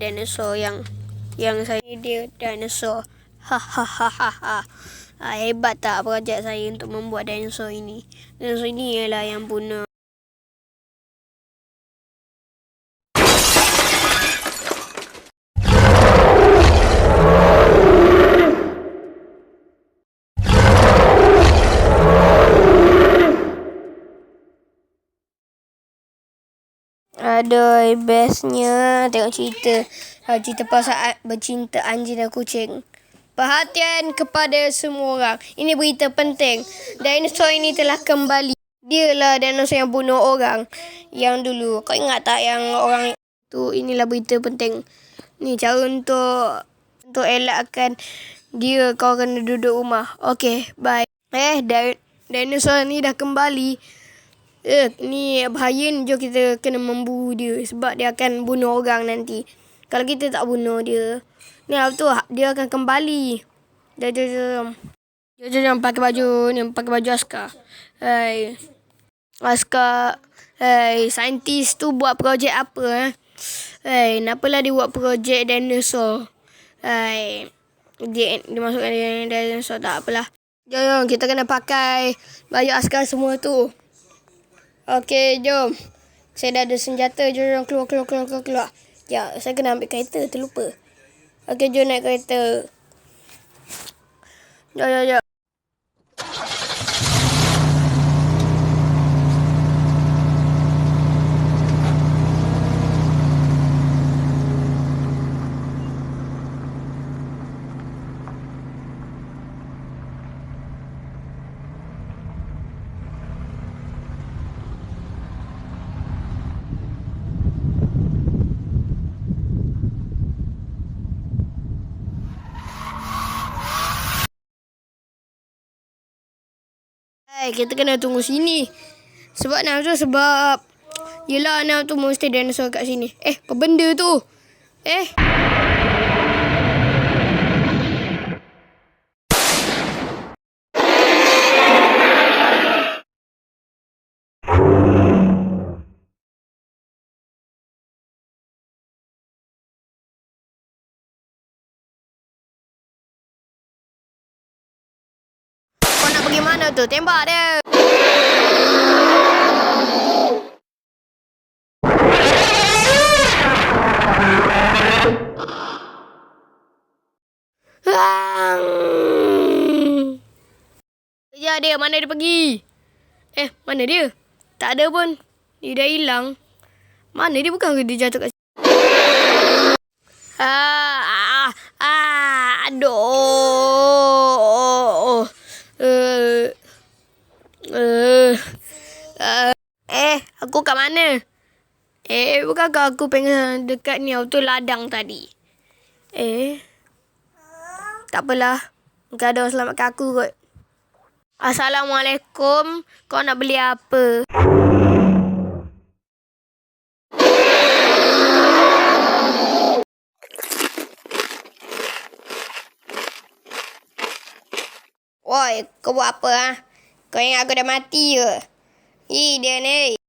Dinosaur yang saya dia dinosaur. Hahaha. Hebat tak projek saya untuk membuat dinosaur ini. Dinosaur ini ialah yang bunuh. Aduh, bestnya tengok cerita. Cerita pasal bercinta anjing dan kucing. Perhatian kepada semua orang. Ini berita penting. Dinosaur ini telah kembali. Dialah dinosaur yang bunuh orang. Yang dulu. Kau ingat tak yang orang tu? Inilah berita penting. Ni cara untuk elakkan dia. Kau kena duduk rumah. Okay, bye. Dinosaur ni dah kembali. Ni bahaya ni. Jom kita kena memburu dia. Sebab dia akan bunuh orang nanti. Kalau kita tak bunuh dia, ni apa tu, dia akan kembali. Jom pakai baju ni, pakai baju askar. Askar. Saintis tu buat projek apa? Kenapalah dia buat projek dinosaur? Dia masukkan dinosaur, tak apalah. Jom kita kena pakai baju askar semua tu. Okey, jom. Saya dah ada senjata. Jom keluar. Ya, saya kena ambil kereta, terlupa. Okey, jom naik kereta. Jom. Kita kena tunggu sini. Sebab yelah tu mesti dinosaur kat sini. Apa benda tu? Kau nak pergi mana tu? Tembak dia. Kejar dia. Mana dia pergi? Mana dia? Tak ada pun. Dia dah hilang. Mana dia? Bukan ke dia jatuh kat sini? Aduh. Aku kat mana? Bukankah aku pengen dekat ni auto ladang tadi? Tak apalah. Mungkin ada orang selamatkan aku kot. Assalamualaikum. Kau nak beli apa? Woi, kau buat apa? Kau ingat aku dah mati ke? Dia ni.